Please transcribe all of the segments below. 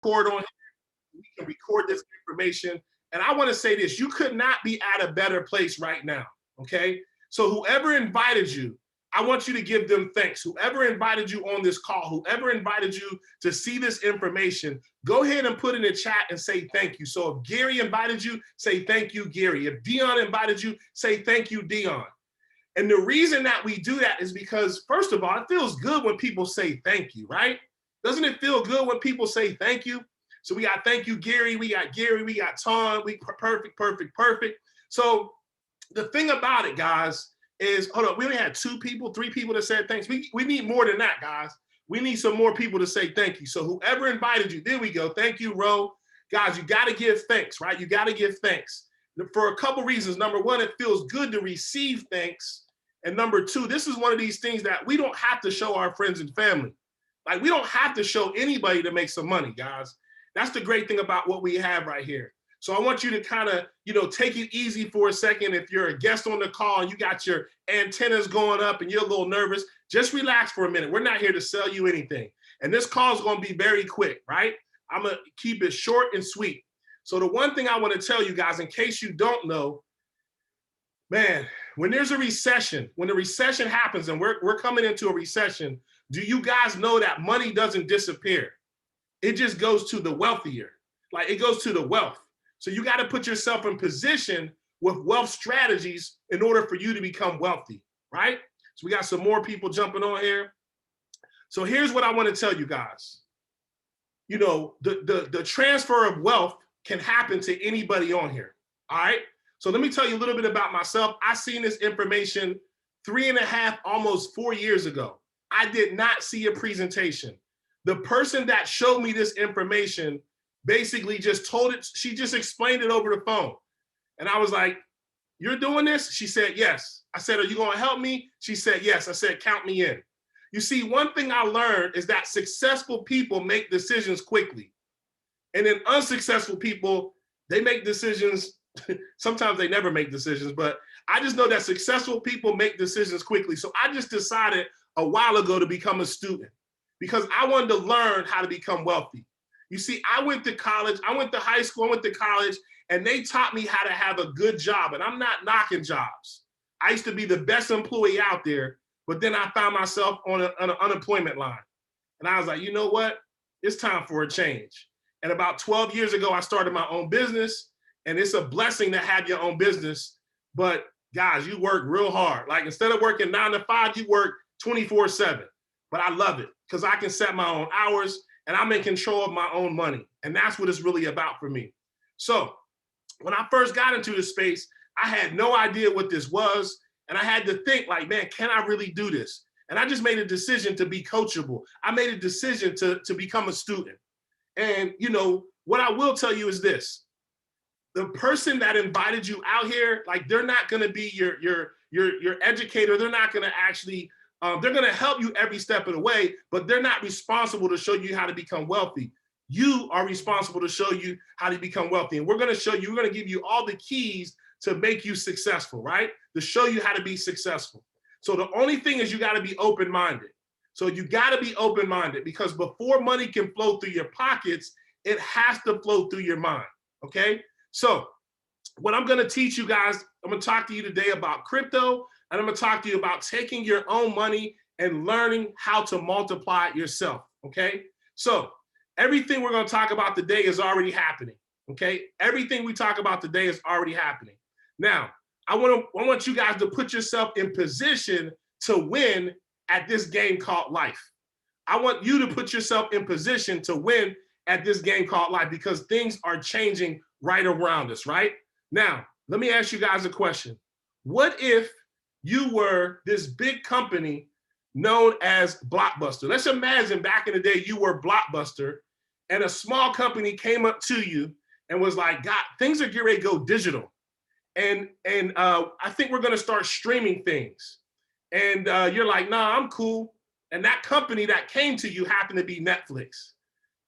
record on here. We can record this information. And I want to say this, you could not be at a better place right now, okay? So whoever invited you, I want you to give them thanks. Whoever invited you on this call, whoever invited you to see this information, go ahead and put in the chat and say thank you. So if Gary invited you, say thank you, Gary. If Dion invited you, say thank you, Dion. And the reason that we do that is because, first of all, it feels good when people say thank you, right? Doesn't it feel good when people say thank you? So we got thank you, Gary. We got Taun. Perfect. So the thing about it, guys, is, hold on, we only had 3 people that said thanks. We need more than that, guys. We need some more people to say thank you. So whoever invited you, there we go. Thank you, Ro. Guys, you got to give thanks, right? You got to give thanks for a couple reasons. Number one, it feels good to receive thanks. And number two, this is one of these things that we don't have to show our friends and family. Like, we don't have to show anybody to make some money, guys. That's the great thing about what we have right here. So I want you to kind of, take it easy for a second. If you're a guest on the call and you got your antennas going up and you're a little nervous, just relax for a minute. We're not here to sell you anything. And this call is going to be very quick, right? I'm going to keep it short and sweet. So the one thing I want to tell you guys, in case you don't know, man, when there's a recession, when the recession happens and we're coming into a recession, do you guys know that money doesn't disappear? It just goes to the wealthier. Like, it goes to the wealth. So you got to put yourself in position with wealth strategies in order for you to become wealthy, right? So we got some more people jumping on here. So here's what I want to tell you guys. The transfer of wealth can happen to anybody on here, all right? So let me tell you a little bit about myself. I seen this information 3.5, almost 4 years ago. I did not see a presentation. The person that showed me this information basically just told it, she just explained it over the phone. And I was like, you're doing this? She said, yes. I said, are you going to help me? She said, yes. I said, count me in. You see, one thing I learned is that successful people make decisions quickly. And then unsuccessful people, they make decisions. Sometimes they never make decisions, but I just know that successful people make decisions quickly. So I just decided a while ago to become a student because I wanted to learn how to become wealthy. You see, I went to college, I went to high school, I went to college, and they taught me how to have a good job. And I'm not knocking jobs. I used to be the best employee out there, but then I found myself on an unemployment line. And I was like, you know what? It's time for a change. And about 12 years ago, I started my own business. And it's a blessing to have your own business. But guys, you work real hard. Like, instead of working 9 to 5, you work 24/7. But I love it because I can set my own hours and I'm in control of my own money. And that's what it's really about for me. So when I first got into this space, I had no idea what this was. And I had to think, like, man, can I really do this? And I just made a decision to be coachable. I made a decision to become a student. And, what I will tell you is this. The person that invited you out here, like, they're not going to be your educator. They're not going to actually, they're going to help you every step of the way, but they're not responsible to show you how to become wealthy. You are responsible to show you how to become wealthy. And we're going to show you, we're going to give you all the keys to make you successful, right? To show you how to be successful. So the only thing is you got to be open-minded. So you got to be open-minded because before money can flow through your pockets, it has to flow through your mind, okay? So what I'm going to teach you guys, I'm going to talk to you today about crypto, and I'm going to talk to you about taking your own money and learning how to multiply it yourself, okay? So everything we're going to talk about today is already happening, okay? Everything we talk about today is already happening. Now, I want you guys to put yourself in position to win at this game called life. I want you to put yourself in position to win at this game called life because things are changing right around us, right? Now, let me ask you guys a question. What if you were this big company known as Blockbuster? Let's imagine back in the day you were Blockbuster and a small company came up to you and was like, God, things are getting ready to go digital. And I think we're going to start streaming things. And you're like, nah, I'm cool. And that company that came to you happened to be Netflix.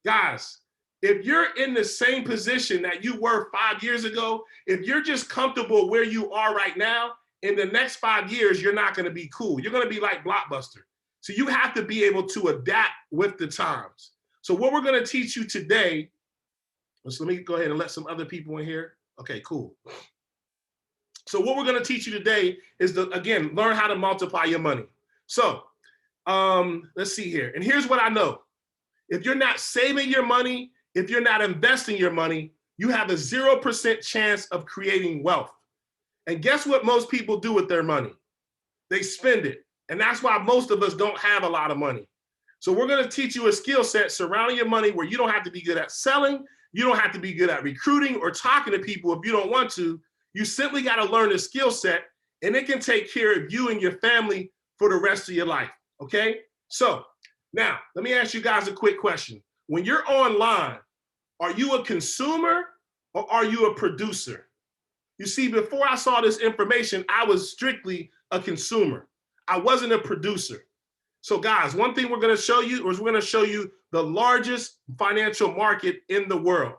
Guys, if you're in the same position that you were 5 years ago, if you're just comfortable where you are right now, in the next 5 years, you're not going to be cool. You're going to be like Blockbuster. So you have to be able to adapt with the times. So what we're going to teach you today, let me go ahead and let some other people in here. Okay, cool. So what we're going to teach you today is to, again, learn how to multiply your money. So let's see here. And here's what I know. If you're not saving your money, if you're not investing your money, you have a 0% chance of creating wealth. And guess what most people do with their money? They spend it. And that's why most of us don't have a lot of money. So we're going to teach you a skill set surrounding your money where you don't have to be good at selling. You don't have to be good at recruiting or talking to people if you don't want to. You simply got to learn a skill set, and it can take care of you and your family for the rest of your life. Okay? So now let me ask you guys a quick question. When you're online, are you a consumer or are you a producer? You see, before I saw this information, I was strictly a consumer. I wasn't a producer. So guys, one thing we're going to show you is we're going to show you the largest financial market in the world.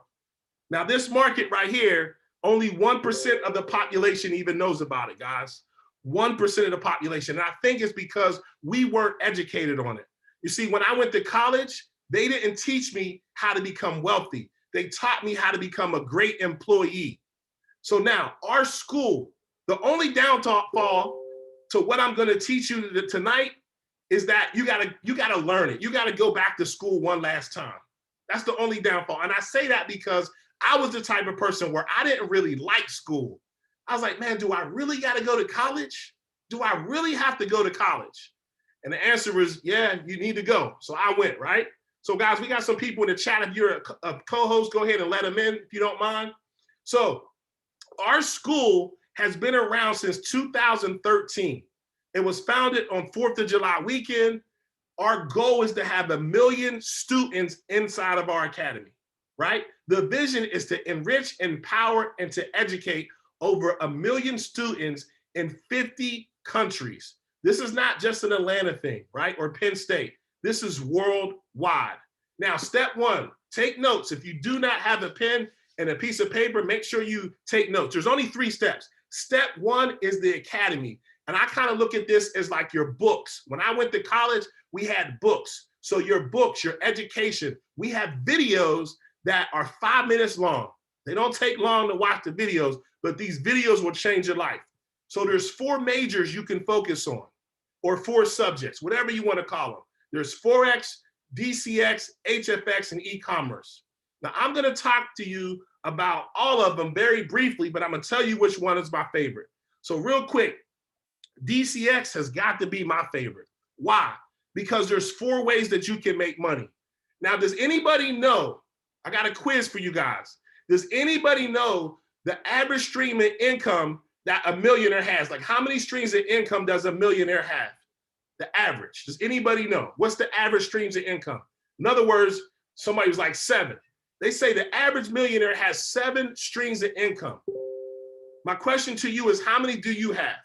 Now, this market right here, only 1% of the population even knows about it, guys. 1% of the population. And I think it's because we weren't educated on it. You see, when I went to college, they didn't teach me how to become wealthy. They taught me how to become a great employee. So now, our school, the only downfall to what I'm going to teach you tonight is that you gotta learn it. You gotta go back to school one last time. That's the only downfall. And I say that because I was the type of person where I didn't really like school. I was like, man, do I really gotta go to college? Do I really have to go to college? And the answer was, yeah, you need to go. So I went, right? So guys, we got some people in the chat. If you're a co-host, go ahead and let them in if you don't mind. So our school has been around since 2013. It was founded on 4th of July weekend. Our goal is to have 1 million students inside of our academy, right? The vision is to enrich, empower, and to educate over 1 million students in 50 countries. This is not just an Atlanta thing, right? Or Penn State. This is worldwide. Now, step one, take notes. If you do not have a pen and a piece of paper, make sure you take notes. There's only 3 steps. Step one is the academy. And I kind of look at this as like your books. When I went to college, we had books. So your books, your education, we have videos that are 5 minutes long. They don't take long to watch the videos, but these videos will change your life. So there's 4 majors you can focus on, or 4 subjects, whatever you want to call them. There's Forex, DCX, HFX, and e-commerce. Now I'm going to talk to you about all of them very briefly, but I'm going to tell you which one is my favorite. So real quick, DCX has got to be my favorite. Why? Because there's 4 ways that you can make money. Now, does anybody know, I got a quiz for you guys. Does anybody know the average stream of income that a millionaire has? Like how many streams of income does a millionaire have? The average. Does anybody know? What's the average streams of income? In other words, somebody was like 7. They say the average millionaire has 7 streams of income. My question to you is, how many do you have?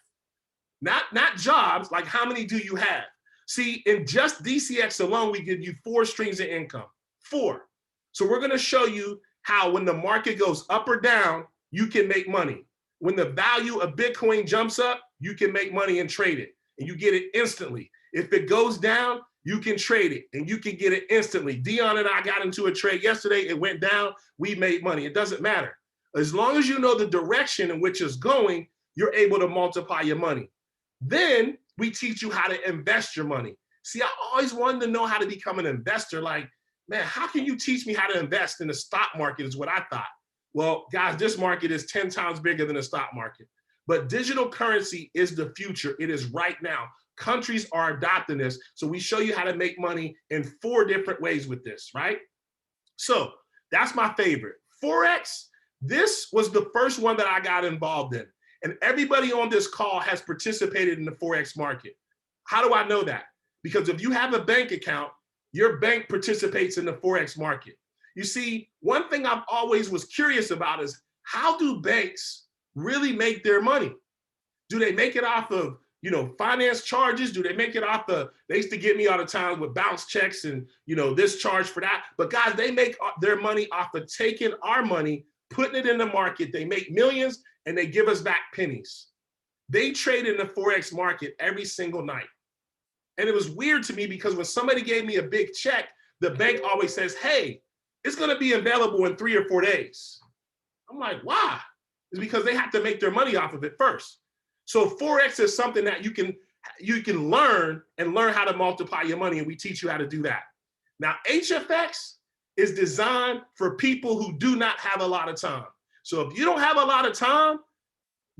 Not jobs, like how many do you have? See, in just DCX alone, we give you 4 streams of income. 4. So we're going to show you how when the market goes up or down, you can make money. When the value of Bitcoin jumps up, you can make money and trade it. And you get it instantly. If it goes down, you can trade it and you can get it instantly. Dion and I got into a trade yesterday. It went down. We made money. It doesn't matter. As long as you know the direction in which it's going, you're able to multiply your money. Then we teach you how to invest your money. See, I always wanted to know how to become an investor. Like, man, how can you teach me how to invest in the stock market is what I thought. Well, guys, this market is 10 times bigger than the stock market. But digital currency is the future. It is right now. Countries are adopting this. So we show you how to make money in 4 different ways with this, right? So that's my favorite. Forex, this was the first one that I got involved in. And everybody on this call has participated in the Forex market. How do I know that? Because if you have a bank account, your bank participates in the Forex market. You see, one thing I've always was curious about is how do banks really make their money? Do they make it off of, finance charges? Do they make it off the, they used to get me all the time with bounce checks and, this charge for that. But guys, they make their money off of taking our money, putting it in the market. They make millions and they give us back pennies. They trade in the Forex market every single night. And it was weird to me because when somebody gave me a big check, the bank always says, hey, it's going to be available in 3 or 4 days. I'm like, why? It's because they have to make their money off of it first. So Forex is something that you can learn how to multiply your money, and we teach you how to do that. Now, HFX is designed for people who do not have a lot of time. So if you don't have a lot of time,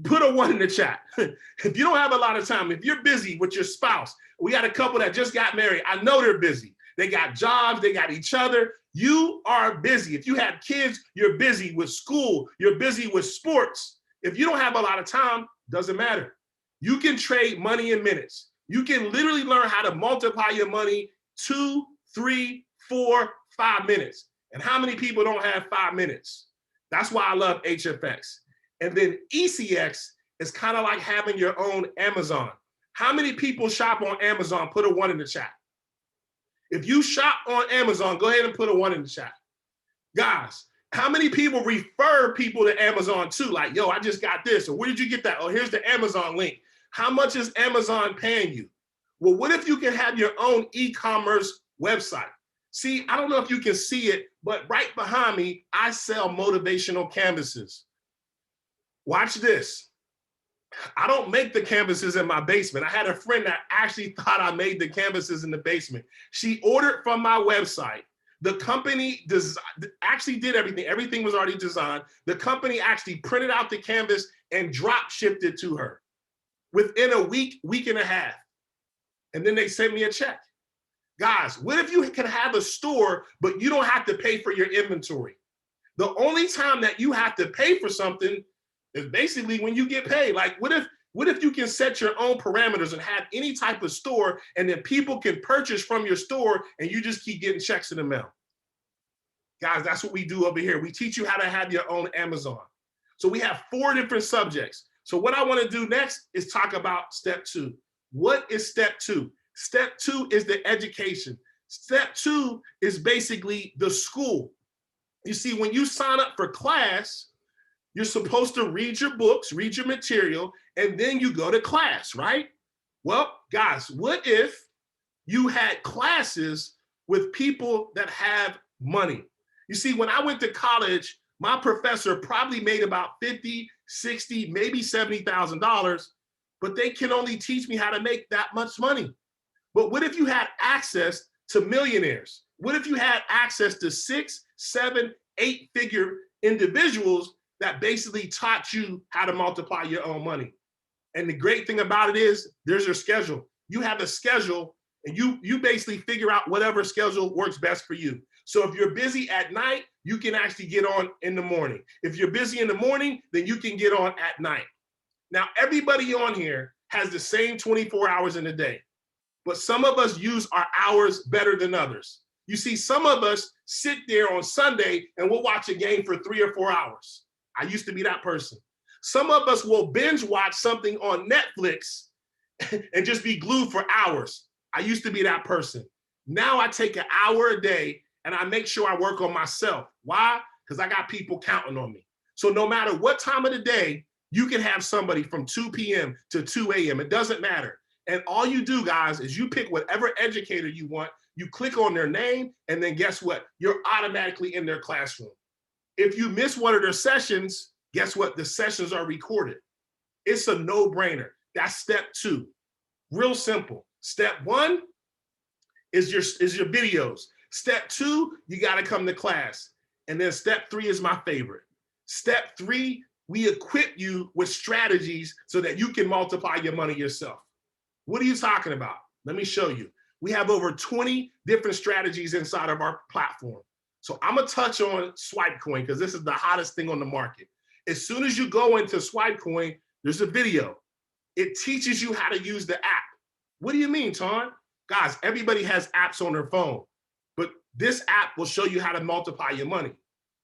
put a 1 in the chat. If you don't have a lot of time, if you're busy with your spouse, we got a couple that just got married. I know they're busy. They got jobs, they got each other. You are busy. If you have kids, you're busy with school, you're busy with sports. If you don't have a lot of time, doesn't matter. You can trade money in minutes. You can literally learn how to multiply your money 2, 3, 4, 5 minutes. And how many people don't have 5 minutes? That's why I love HFX. And then ECX is kind of like having your own Amazon. How many people shop on Amazon? Put a 1 in the chat. If you shop on Amazon, go ahead and put a 1 in the chat. Guys, how many people refer people to Amazon too? Like, yo, I just got this. Or where did you get that? Oh, here's the Amazon link. How much is Amazon paying you? Well, what if you can have your own e-commerce website? See, I don't know if you can see it, but right behind me, I sell motivational canvases. Watch this. I don't make the canvases in my basement. I had a friend that actually thought I made the canvases in the basement. She ordered from my website. The company actually did everything. Everything was already designed. The company actually printed out the canvas and drop shipped it to her within a week, week and a half. And then they sent me a check. Guys, what if you can have a store, but you don't have to pay for your inventory? The only time that you have to pay for something is basically when you get paid. Like, what if you can set your own parameters and have any type of store, and then people can purchase from your store and you just keep getting checks in the mail? Guys, that's what we do over here. We teach you how to have your own Amazon. So we have 4 different subjects. So what I want to do next is talk about step 2. What is step 2? Step 2 is the education. Step 2 is basically the school. You see, when you sign up for class, you're supposed to read your books, read your material, and then you go to class, right? Well, guys, what if you had classes with people that have money? You see, when I went to college, my professor probably made about $50, $60, maybe $70,000, but they can only teach me how to make that much money. But what if you had access to millionaires? What if you had access to 6, 7, 8-figure individuals that basically taught you how to multiply your own money? And the great thing about it is there's your schedule. You have a schedule, and you basically figure out whatever schedule works best for you. So if you're busy at night, you can actually get on in the morning. If you're busy in the morning, then you can get on at night. Now, everybody on here has the same 24 hours in a day, but some of us use our hours better than others. You see, some of us sit there on Sunday and we'll watch a game for 3 or 4 hours. I used to be that person. Some of us will binge watch something on Netflix and just be glued for hours. I used to be that person. Now I take an hour a day and I make sure I work on myself. Why? Because I got people counting on me. So no matter what time of the day, you can have somebody from 2 p.m. to 2 a.m. It doesn't matter. And all you do, guys, is you pick whatever educator you want, you click on their name, and then guess what? You're automatically in their classroom. If you miss one of their sessions, guess what? The sessions are recorded. It's a no-brainer. That's step 2. Real simple. Step 1 is your videos. Step 2, you got to come to class. And then step 3 is my favorite. Step 3, we equip you with strategies so that you can multiply your money yourself. What are you talking about? Let me show you. We have over 20 different strategies inside of our platform. So I'm going to touch on SwipeCoin because this is the hottest thing on the market. As soon as you go into SwipeCoin, there's a video. It teaches you how to use the app. What do you mean, Taun? Guys, everybody has apps on their phone, but this app will show you how to multiply your money.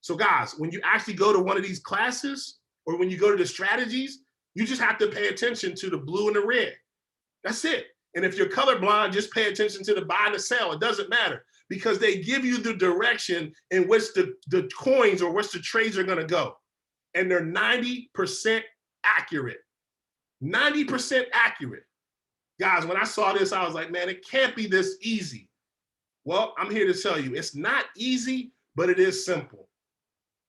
So guys, when you actually go to one of these classes or when you go to the strategies, you just have to pay attention to the blue and the red. That's it. And if you're colorblind, just pay attention to the buy and the sell. It doesn't matter because they give you the direction in which the coins or which the trades are going to go. And they're 90% accurate. 90% accurate. Guys, when I saw this, I was like, man, it can't be this easy. Well, I'm here to tell you, it's not easy, but it is simple.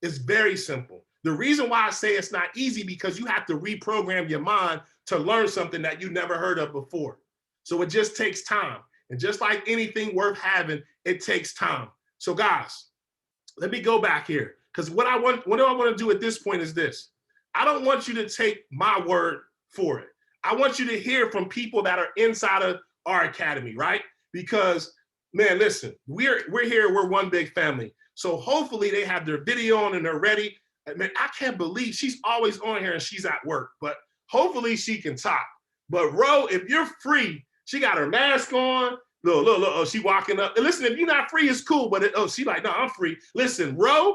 It's very simple. The reason why I say it's not easy because you have to reprogram your mind to learn something that you never heard of before. So it just takes time. And just like anything worth having, it takes time. So guys, let me go back here. Because what I want to do at this point is this. I don't want you to take my word for it. I want you to hear from people that are inside of our academy, right? Because, man, listen, we're here, we're one big family. So hopefully they have their video on and they're ready. Man, I can't believe she's always on here and she's at work, but hopefully she can talk. But Ro, if you're free, she got her mask on. Look, oh, she walking up. And listen, if you're not free, it's cool, but she like, no, I'm free. Listen, Ro,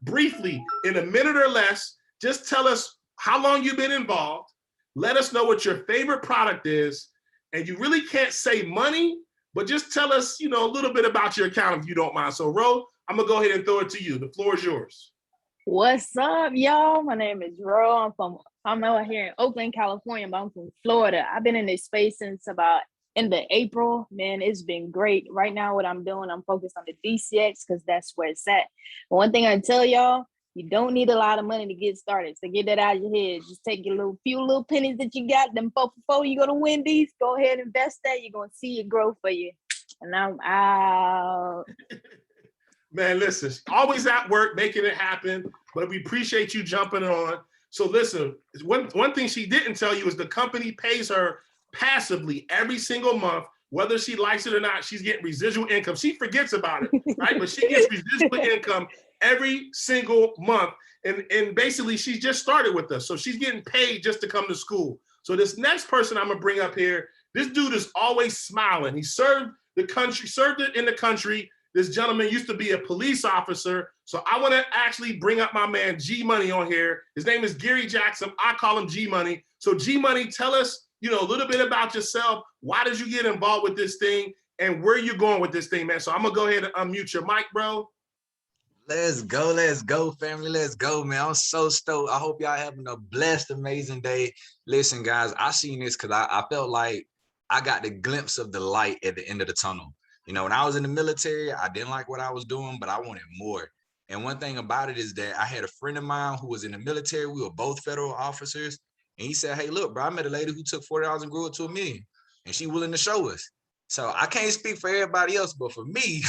briefly, in a minute or less, just tell us how long you've been involved. Let us know what your favorite product is. And you really can't say money, but just tell us, a little bit about your account if you don't mind. So Ro, I'm gonna go ahead and throw it to you. The floor is yours. What's up, y'all? My name is Ro. I'm out here in Oakland, California, but I'm from Florida. I've been in this space since about end of April. Man, it's been great. Right now, what I'm doing, I'm focused on the DCX because that's where it's at. But one thing I tell y'all, you don't need a lot of money to get started. So get that out of your head. Just take your few little pennies that you got, them 4 you go to Wendy's, go ahead and invest that. You're going to see it grow for you. And I'm out. Man, listen, always at work, making it happen, but we appreciate you jumping on. So listen, one thing she didn't tell you is the company pays her passively every single month, whether she likes it or not. She's getting residual income. She forgets about it, right? But she gets residual income every single month. And basically, she's just started with us. So she's getting paid just to come to school. So this next person I'm going to bring up here, this dude is always smiling. He served it in the country. This gentleman used to be a police officer. So I want to actually bring up my man G Money on here. His name is Gary Jackson. I call him G Money. So G Money, tell us, a little bit about yourself. Why did you get involved with this thing and where you going with this thing, man? So I'm going to go ahead and unmute your mic, bro. Let's go, family. Let's go, man. I'm so stoked. I hope y'all having a blessed, amazing day. Listen, guys, I seen this because I felt like I got the glimpse of the light at the end of the tunnel. When I was in the military, I didn't like what I was doing, but I wanted more. And one thing about it is that I had a friend of mine who was in the military. We were both federal officers. And he said, hey, look, bro, I met a lady who took $40 and grew it to $1 million. And she willing to show us. So I can't speak for everybody else, but for me,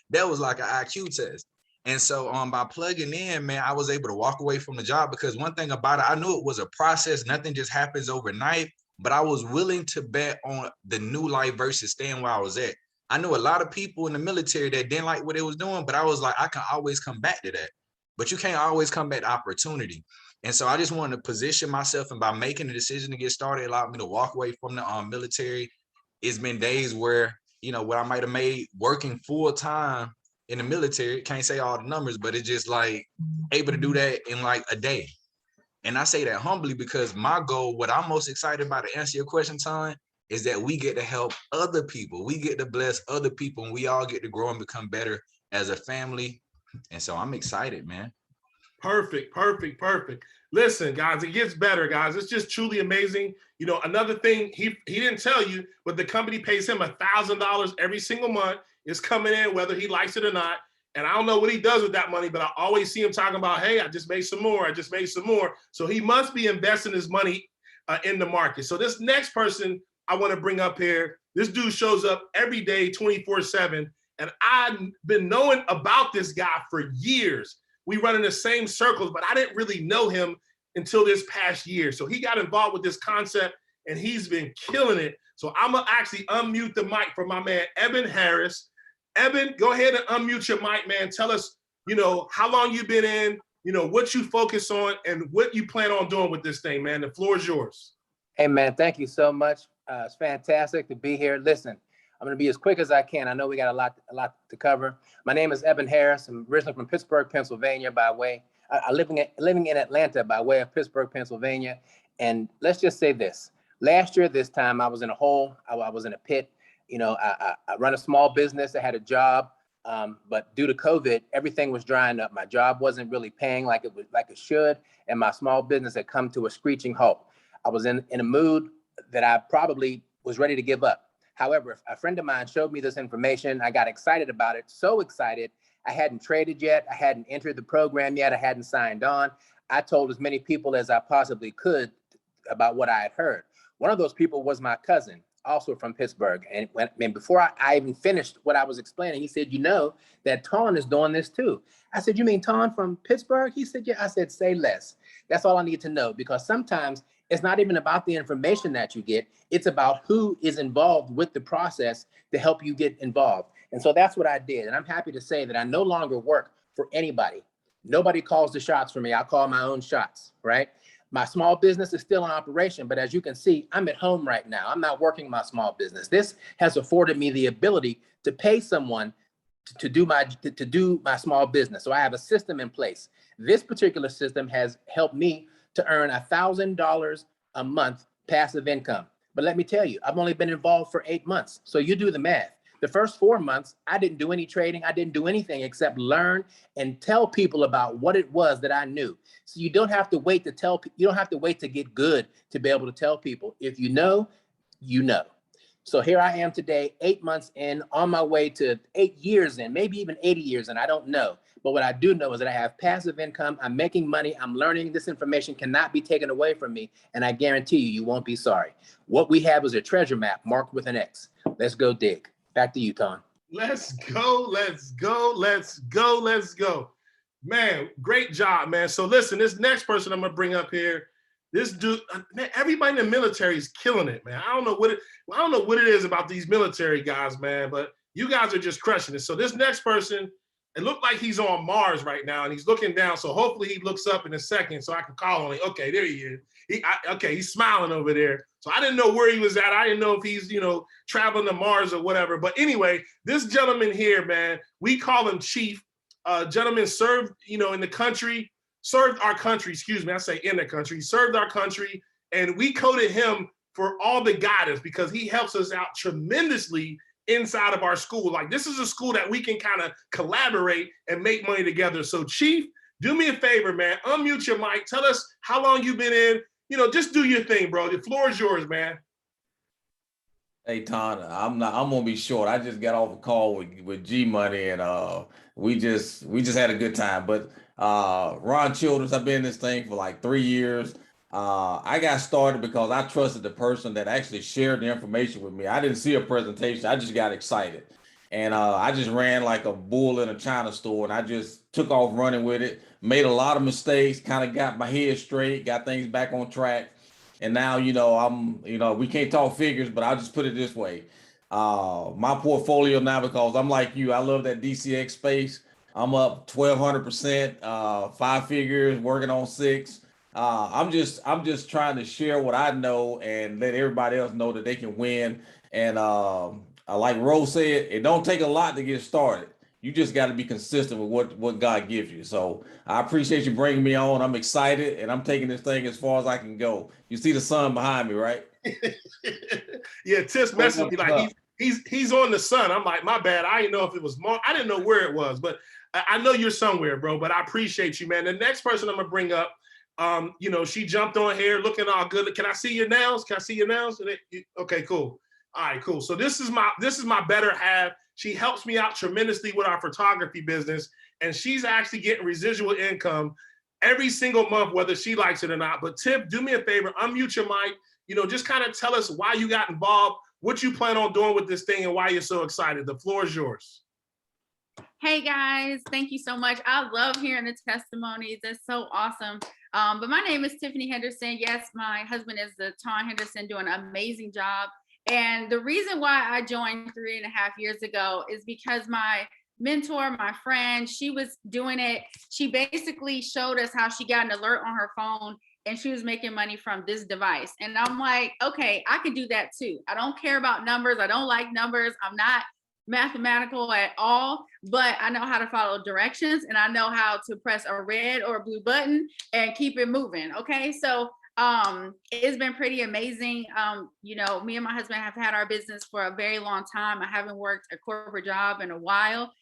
that was like an IQ test. And so by plugging in, man, I was able to walk away from the job because one thing about it, I knew it was a process. Nothing just happens overnight, but I was willing to bet on the new life versus staying where I was at. I knew a lot of people in the military that didn't like what they was doing, but I was like, I can always come back to that. But you can't always come back to opportunity. And so I just wanted to position myself, and by making the decision to get started, it allowed me to walk away from the military. It's been days where, what I might have made working full time in the military, can't say all the numbers, but it's just like able to do that in like a day. And I say that humbly because my goal, what I'm most excited about, to answer your question, Taun, is that we get to help other people. We get to bless other people, and we all get to grow and become better as a family. And so I'm excited, man. Perfect. Listen, guys, it gets better, guys. It's just truly amazing. Another thing he didn't tell you, but the company pays him $1,000 every single month. It's coming in whether he likes it or not. And I don't know what he does with that money, but I always see him talking about, hey, I just made some more. So he must be investing his money in the market. So this next person I want to bring up here, this dude shows up every day, 24/7. And I've been knowing about this guy for years. We run in the same circles, but I didn't really know him until this past year. So he got involved with this concept and he's been killing it. So I'm gonna actually unmute the mic for my man, Eben Harris. Eben, go ahead and unmute your mic, man. Tell us, how long you've been in, what you focus on and what you plan on doing with this thing, man. The floor is yours. Hey, man, thank you so much. It's fantastic to be here. Listen, I'm going to be as quick as I can. I know we got a lot to cover. My name is Eben Harris. I'm originally from Pittsburgh, Pennsylvania by way. I'm living in Atlanta by way of Pittsburgh, Pennsylvania. And let's just say this. Last year, this time, I was in a hole. I was in a pit. I run a small business. I had a job. But due to COVID, everything was drying up. My job wasn't really paying like it should. And my small business had come to a screeching halt. I was in a mood that I probably was ready to give up. However, a friend of mine showed me this information. I got excited about it, so excited. I hadn't traded yet. I hadn't entered the program yet. I hadn't signed on. I told as many people as I possibly could about what I had heard. One of those people was my cousin, also from Pittsburgh. And before I even finished what I was explaining, he said, you know that Taun is doing this too. I said, you mean Taun from Pittsburgh? He said, yeah. I said, say less. That's all I need to know, because sometimes it's not even about the information that you get. It's about who is involved with the process to help you get involved. And so that's what I did. And I'm happy to say that I no longer work for anybody. Nobody calls the shots for me. I call my own shots, right? My small business is still in operation, but as you can see, I'm at home right now. I'm not working my small business. This has afforded me the ability to pay someone to do my small business. So I have a system in place. This particular system has helped me to earn $1,000 a month passive income. But let me tell you, I've only been involved for 8 months. So you do the math. The first 4 months, I didn't do any trading. I didn't do anything except learn and tell people about what it was that I knew. So you don't have to wait to tell people. You don't have to wait to get good to be able to tell people. If you know, you know. So here I am today, 8 months in, on my way to 8 years in, maybe even 80 years in, I don't know. But what I do know is that I have passive income. I'm making money. I'm learning. This information cannot be taken away from me. And I guarantee you, you won't be sorry. What we have is a treasure map marked with an X. Let's go dig. Back to you, Taun. Let's go, let's go, let's go, let's go. Man, great job, man. So listen, this next person I'm gonna bring up here, this dude, man, everybody in the military is killing it, man. I don't know what it is about these military guys, man, but you guys are just crushing it. So this next person, it looked like he's on Mars right now, and he's looking down. So hopefully he looks up in a second so I can call on him. Okay, there he is. Okay, he's smiling over there. So I didn't know where he was at. I didn't know if he's, traveling to Mars or whatever. But anyway, this gentleman here, man, we call him Chief. Gentleman served, in the country, served our country, excuse me, I say in the country, served our country. And we coded him for all the guidance because he helps us out tremendously inside of our school. Like, this is a school that we can kind of collaborate and make money together. So Chief, do me a favor, man, unmute your mic. Tell us how long you've been in, just do your thing, bro. The floor is yours, man. Hey, Taun, I'm gonna be short. I just got off a call with G Money, and we just had a good time. But Ron Childress, I've been in this thing for like 3 years. I got started because I trusted the person that actually shared the information with me. I didn't see a presentation. I just got excited. And I just ran like a bull in a China store, and I just took off running with it, made a lot of mistakes, kind of got my head straight, got things back on track. And now, we can't talk figures, but I'll just put it this way. My portfolio now, because I'm like you, I love that DCX space. I'm up 1,200%, 5 figures, working on 6. I'm just trying to share what I know and let everybody else know that they can win. And like Rose said, it don't take a lot to get started. You just got to be consistent with what God gives you. So I appreciate you bringing me on. I'm excited, and I'm taking this thing as far as I can go. You see the sun behind me, right? Yeah, Tiff's messaged me like he's on the sun. I'm like, my bad. I didn't know if it was Mark. I didn't know where it was, but I know you're somewhere, bro. But I appreciate you, man. The next person I'm gonna bring up, she jumped on here looking all good. Can I see your nails? Okay, cool. All right, cool. So this is my better half. She helps me out tremendously with our photography business, and she's actually getting residual income every single month, whether she likes it or not. But Tiff, do me a favor, unmute your mic. Just kind of tell us why you got involved, what you plan on doing with this thing, and why you're so excited. The floor is yours. Hey guys, thank you so much. I love hearing the testimonies. It's so awesome. But my name is Tiffany Henderson. Yes, my husband is the Taun Henderson, doing an amazing job. And the reason why I joined 3.5 years ago is because my mentor, my friend, she was doing it. She basically showed us how she got an alert on her phone and she was making money from this device. And I'm like, okay, I can do that too. I don't care about numbers. I don't like numbers. I'm not mathematical at all, but I know how to follow directions and I know how to press a red or a blue button and keep it moving. Okay. So it's been pretty amazing. Me and my husband have had our business for a very long time. I haven't worked a corporate job in a while.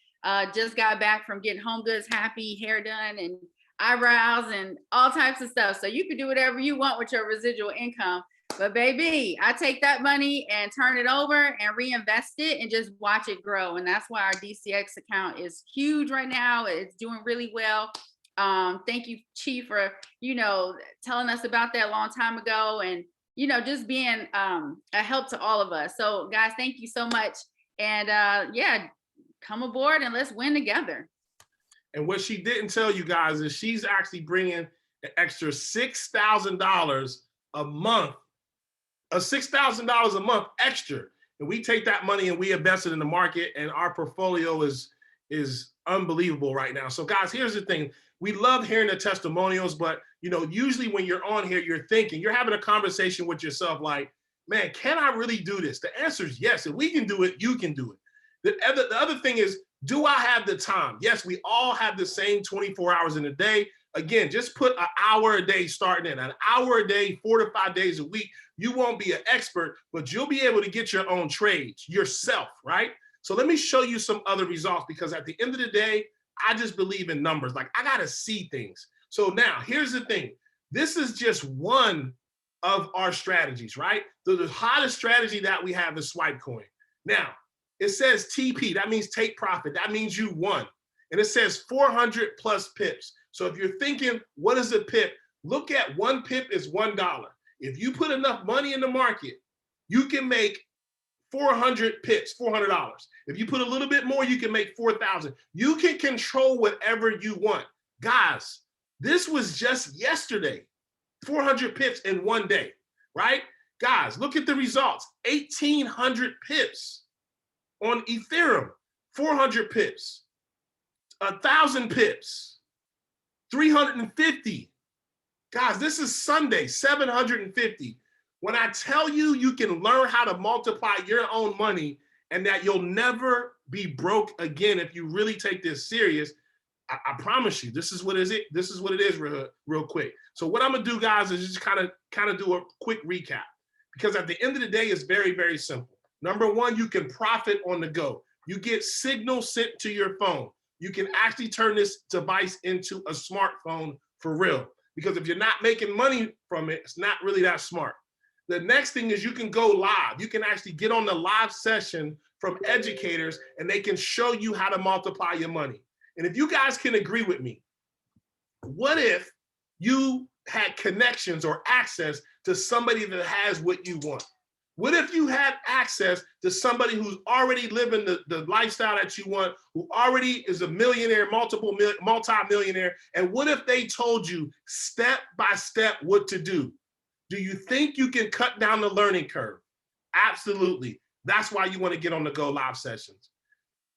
Just got back from getting home goods happy, hair done and eyebrows and all types of stuff. So you can do whatever you want with your residual income. But baby, I take that money and turn it over and reinvest it and just watch it grow. And that's why our DCX account is huge right now. It's doing really well. Thank you, Chief, for, telling us about that a long time ago and, just being a help to all of us. So guys, thank you so much. And yeah, come aboard and let's win together. And what she didn't tell you guys is she's actually bringing an extra $6,000 a month, $6,000 a month extra. And we take that money and we invest it in the market, and our portfolio is unbelievable right now. So guys, here's the thing. We love hearing the testimonials, but usually when you're on here, you're having a conversation with yourself like, man, can I really do this? The answer is yes. If we can do it, you can do it. The other thing is, do I have the time? Yes, we all have the same 24 hours in a day. Again, just put an hour a day starting in, an hour a day, 4 to 5 days a week. You won't be an expert, but you'll be able to get your own trades yourself, right? So let me show you some other results, because at the end of the day, I just believe in numbers. Like, I gotta see things. So now here's the thing. This is just one of our strategies, right? The hottest strategy that we have is swipe coin. Now, it says TP, that means take profit. That means you won. And it says 400 plus pips. So if you're thinking, what is a pip? Look at 1 pip is $1. If you put enough money in the market, you can make 400 pips, $400. If you put a little bit more, you can make 4,000. You can control whatever you want. Guys, this was just yesterday, 400 pips in 1 day, right? Guys, look at the results, 1,800 pips on Ethereum, 400 pips, 1,000 pips, 350. Guys, this is Sunday, 750. When I tell you, you can learn how to multiply your own money and that you'll never be broke again if you really take this serious, I promise you, this is what it is real quick. So what I'm gonna do, guys, is just kind of do a quick recap, because at the end of the day, it's very, very simple. Number one, you can profit on the go. You get signals sent to your phone. You can actually turn this device into a smartphone for real, because if you're not making money from it, it's not really that smart. The next thing is you can go live. You can actually get on the live session from educators, and they can show you how to multiply your money. And if you guys can agree with me, what if you had connections or access to somebody that has what you want? What if you had access to somebody who's already living the lifestyle that you want, who already is a millionaire, multi-millionaire, and what if they told you step by step what to do? Do you think you can cut down the learning curve? Absolutely. That's why you want to get on the Go Live sessions.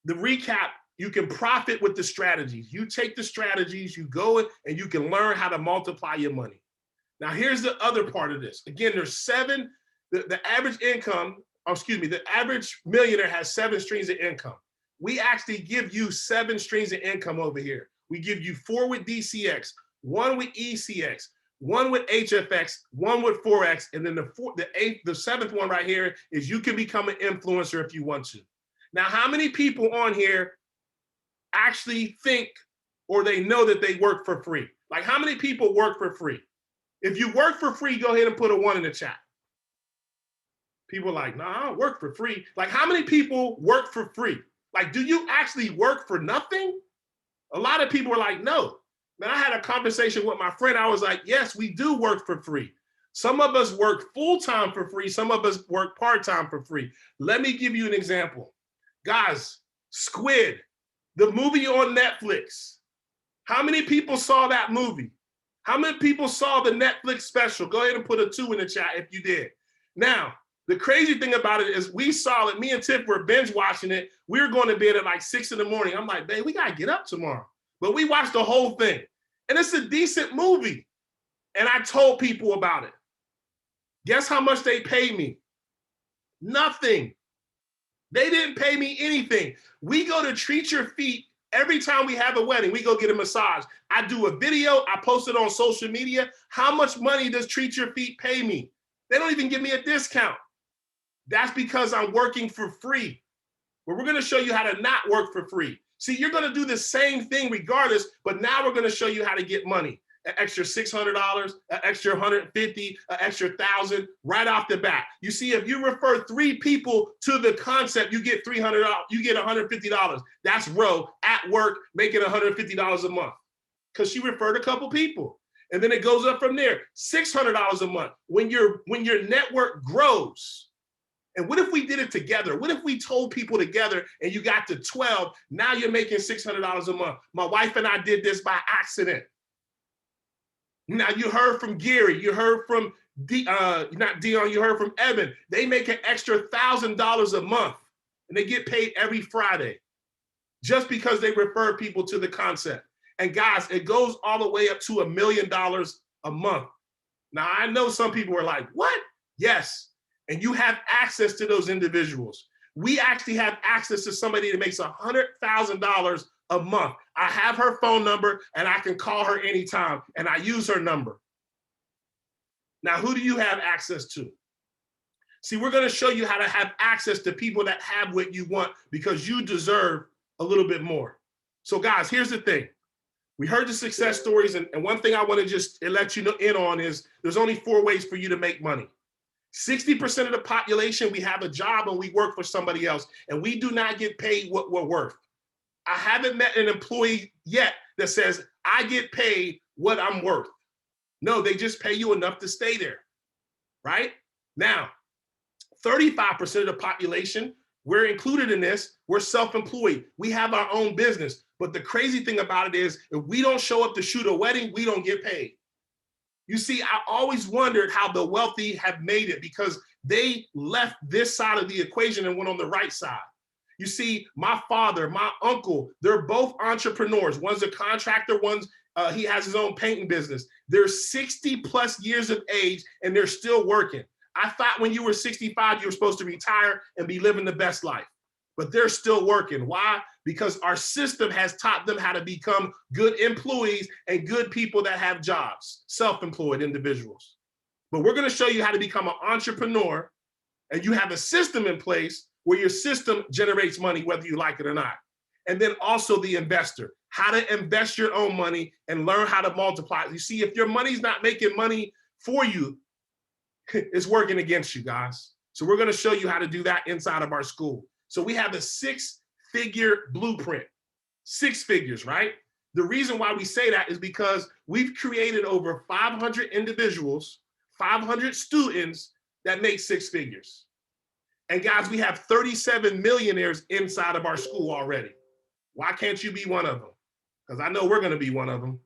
The recap, you can profit with the strategies. You take the strategies, you go and you can learn how to multiply your money. Now, here's the other part of this. Again, there's the average income, the average millionaire has 7 streams of income. We actually give you 7 streams of income over here. We give you 4 with DCX, 1 with ECX, 1 with HFX, 1 with Forex, and then the 7th one right here is you can become an influencer if you want to. Now, how many people on here actually think or they know that they work for free? Like, how many people work for free? If you work for free, go ahead and put a 1 in the chat. People are like, nah, I don't work for free. Like, how many people work for free? Like, do you actually work for nothing? A lot of people are like, no. Man, I had a conversation with my friend. I was like, yes, we do work for free. Some of us work full-time for free. Some of us work part-time for free. Let me give you an example. Guys, Squid, the movie on Netflix. How many people saw that movie? How many people saw the Netflix special? Go ahead and put a 2 in the chat if you did. Now, the crazy thing about it is we saw it. Me and Tiff were binge watching it. We were going to bed at like 6 in the morning. I'm like, babe, we got to get up tomorrow. But we watched the whole thing. And it's a decent movie. And I told people about it. Guess how much they paid me? Nothing. They didn't pay me anything. We go to Treat Your Feet every time we have a wedding. We go get a massage. I do a video. I post it on social media. How much money does Treat Your Feet pay me? They don't even give me a discount. That's because I'm working for free. But we're going to show you how to not work for free. See, you're going to do the same thing regardless, but now we're going to show you how to get money. an extra $600, an extra $150, an extra $1,000 right off the bat. You see, if you refer 3 people to the concept, you get $300, you get $150. That's Ro at work making $150 a month because she referred a couple people. And then it goes up from there, $600 a month. When your network grows, and what if we did it together? What if we told people together and you got to 12, now you're making $600 a month. My wife and I did this by accident. Now you heard from Gary, you heard from not Dion, you heard from Evan. They make an extra $1,000 a month and they get paid every Friday just because they refer people to the concept. And guys, it goes all the way up to $1 million a month. Now I know some people are like, what? Yes. And you have access to those individuals. We actually have access to somebody that makes $100,000 a month. I have her phone number and I can call her anytime and I use her number. Now, who do you have access to? See, we're going to show you how to have access to people that have what you want because you deserve a little bit more. So guys, here's the thing. We heard the success stories and one thing I want to just let you know in on is there's only 4 ways for you to make money. 60% of the population, we have a job and we work for somebody else and we do not get paid what we're worth. I haven't met an employee yet that says, I get paid what I'm worth. No, they just pay you enough to stay there, right? Now, 35% of the population, we're included in this, we're self-employed. We have our own business. But the crazy thing about it is, if we don't show up to shoot a wedding, we don't get paid. You see, I always wondered how the wealthy have made it because they left this side of the equation and went on the right side. You see, my father, my uncle, they're both entrepreneurs. One's a contractor, he has his own painting business. They're 60 plus years of age and they're still working. I thought when you were 65, you were supposed to retire and be living the best life, but they're still working. Why? Because our system has taught them how to become good employees and good people that have jobs, self-employed individuals. But we're going to show you how to become an entrepreneur and you have a system in place where your system generates money, whether you like it or not. And then also the investor, how to invest your own money and learn how to multiply. You see, if your money's not making money for you, it's working against you, guys. So we're going to show you how to do that inside of our school. So we have a 6-figure blueprint, 6 figures, right? The reason why we say that is because we've created over 500 individuals, 500 students that make 6 figures. And guys, we have 37 millionaires inside of our school already. Why can't you be one of them? Because I know we're going to be one of them.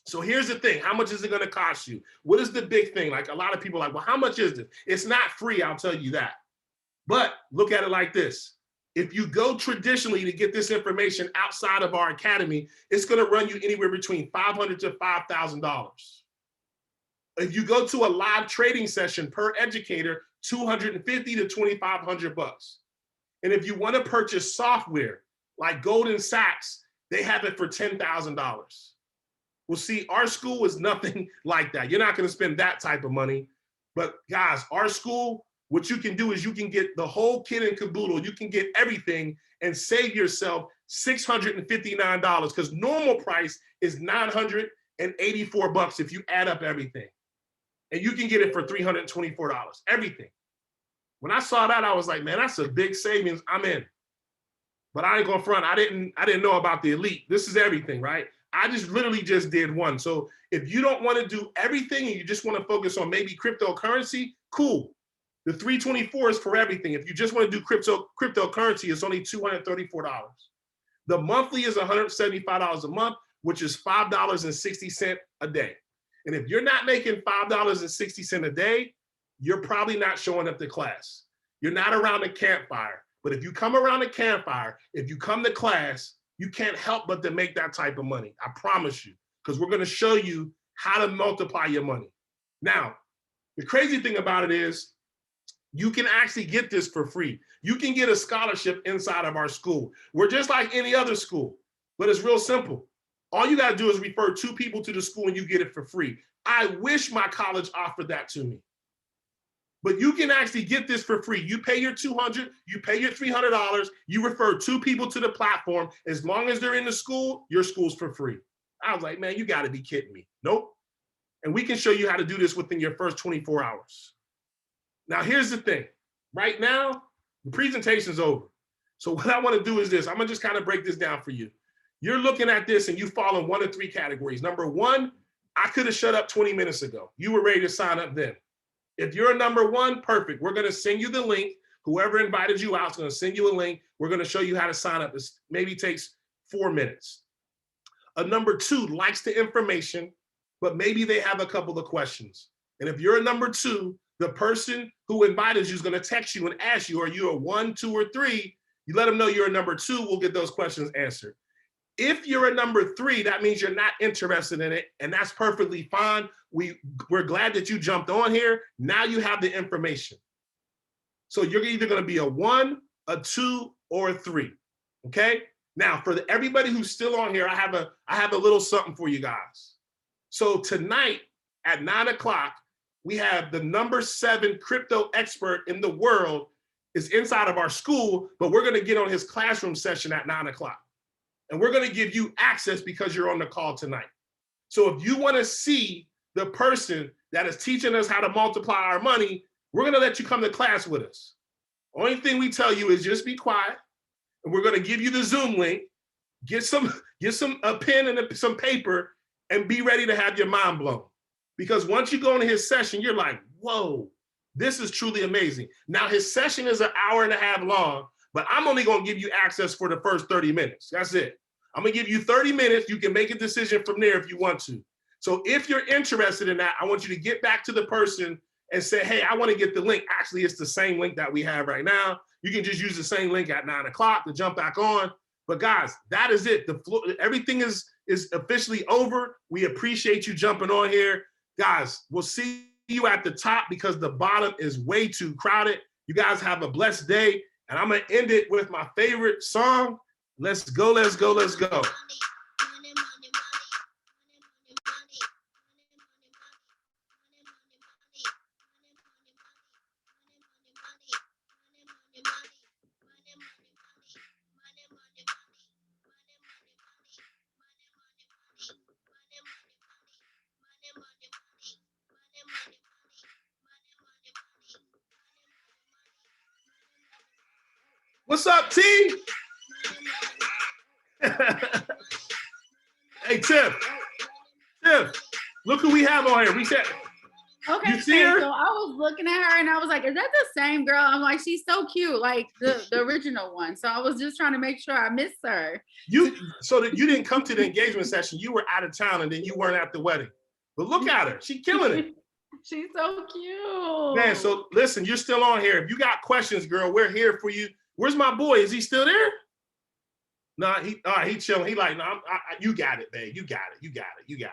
So here's the thing. How much is it going to cost you? What is the big thing? Like a lot of people are like, well, how much is this? It's not free, I'll tell you that. But look at it like this. If you go traditionally to get this information outside of our academy, it's going to run you anywhere between $500 to $5,000. If you go to a live trading session per educator, $250 to $2,500. And if you want to purchase software like Goldman Sachs, they have it for $10,000. Well, see, our school is nothing like that. You're not going to spend that type of money. But guys, our school, what you can do is you can get the whole kit and caboodle. You can get everything and save yourself $659 because normal price is $984 if you add up everything. And you can get it for $324, everything. When I saw that, I was like, man, that's a big savings. I'm in. But I ain't gonna front. I didn't know about the elite. This is everything, right? I just literally just did one. So if you don't want to do everything and you just want to focus on maybe cryptocurrency, cool. The 324 is for everything. If you just want to do cryptocurrency, it's only $234. The monthly is $175 a month, which is $5.60 a day. And if you're not making $5.60 a day, you're probably not showing up to class. You're not around the campfire. But if you come around the campfire, if you come to class, you can't help but to make that type of money. I promise you, because we're going to show you how to multiply your money. Now, the crazy thing about it is you can actually get this for free. You can get a scholarship inside of our school. We're just like any other school, but it's real simple. All you got to do is refer 2 people to the school and you get it for free. I wish my college offered that to me. But you can actually get this for free. You pay your $200, you pay your $300, you refer 2 people to the platform. As long as they're in the school, your school's for free. I was like, man, you got to be kidding me. Nope. And we can show you how to do this within your first 24 hours. Now, here's the thing. Right now, the presentation's over. So what I want to do is this. I'm going to just kind of break this down for you. You're looking at this and you fall in one of three categories. Number one, I could have shut up 20 minutes ago. You were ready to sign up then. If you're a number one, perfect. We're going to send you the link. Whoever invited you out is going to send you a link. We're going to show you how to sign up. This maybe takes 4 minutes. A number two likes the information, but maybe they have a couple of questions. And if you're a number two, the person who invited you is going to text you and ask you, are you a 1, 2, or 3? You let them know you're a number two, we'll get those questions answered. If you're a number three, that means you're not interested in it, and that's perfectly fine. We're glad that you jumped on here. Now you have the information. So you're either going to be a 1, a 2, or a 3. Okay? Now, for everybody who's still on here, I have a little something for you guys. So tonight at 9 o'clock, we have the number 7 crypto expert in the world is inside of our school, but we're going to get on his classroom session at 9 o'clock. And we're going to give you access because you're on the call tonight. So if you want to see the person that is teaching us how to multiply our money, we're going to let you come to class with us. Only thing we tell you is just be quiet, and we're going to give you the Zoom link. Get a pen and some paper, and be ready to have your mind blown. Because once you go into his session, you're like, whoa, this is truly amazing. Now, his session is an hour and a half long, but I'm only going to give you access for the first 30 minutes. That's it. I'm going to give you 30 minutes. You can make a decision from there if you want to. So if you're interested in that, I want you to get back to the person and say, hey, I want to get the link. Actually, it's the same link that we have right now. You can just use the same link at 9 o'clock to jump back on. But guys, that is it. Everything is officially over. We appreciate you jumping on here. Guys, we'll see you at the top because the bottom is way too crowded. You guys have a blessed day. And I'm going to end it with my favorite song. Let's go, let's go, let's go. What's up, T? Hey, Tiff, look who we have on here. We said, Okay, you see her? so I was looking at her and I was like, is that the same girl? I'm like, she's so cute, like the original one. So I was just trying to make sure I missed her. So that you didn't come to the engagement session, you were out of town and then you weren't at the wedding. But look at her, she's killing it. She's so cute. Man, so listen, you're still on here. If you got questions, girl, we're here for you. Where's my boy? Is he still there? Nah, he chilling. He like, no, you got it, babe. You got it.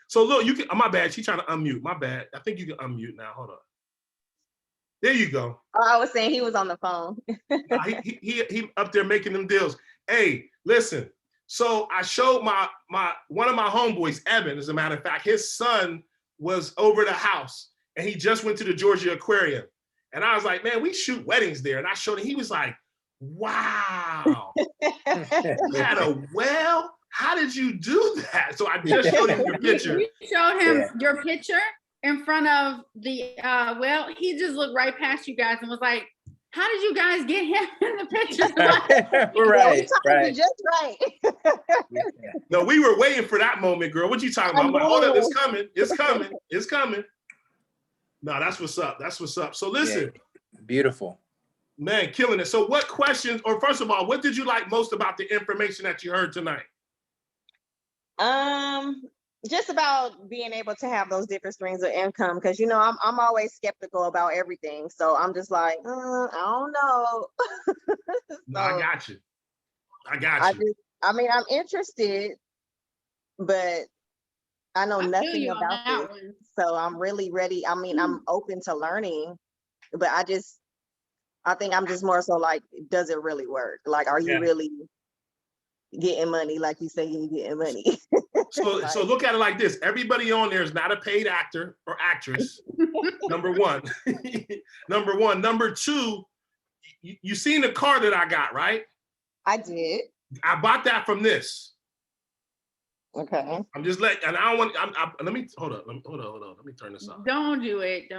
So look, you can. Oh, my bad. She's trying to unmute. My bad. I think you can unmute now. Hold on. There you go. Oh, I was saying he was on the phone. He up there making them deals. Hey, listen. So I showed one of my homeboys, Evan. As a matter of fact, his son was over the house, and he just went to the Georgia Aquarium. And I was like, man, we shoot weddings there. And I showed him. He was like, wow, you had a well? How did you do that? So I just showed him your picture. You showed him your picture in front of the well, he just looked right past you guys and was like, how did you guys get him in the picture? Right. Just right. No, we were waiting for that moment, girl. What you talking about? I'm like, hold up, it's coming. No, that's what's up. So listen. Yeah. Beautiful. Man, killing it. So what questions, or first of all, what did you like most about the information that you heard tonight? Just about being able to have those different streams of income, because I'm always skeptical about everything. So I'm just like, I don't know. No, I got you. I'm interested, but I know nothing about this. So I'm really ready. I mean, I'm open to learning, but I think I'm just more so like, does it really work? Like, are you really getting money like you say you're getting money? So look at it like this. Everybody on there is not a paid actor or actress. Number one. Number two, you seen the car that I got, right? I did. I bought that from this. Okay. I'm just letting, and I don't want, let me, hold up, let me turn this off. Don't do it. Don't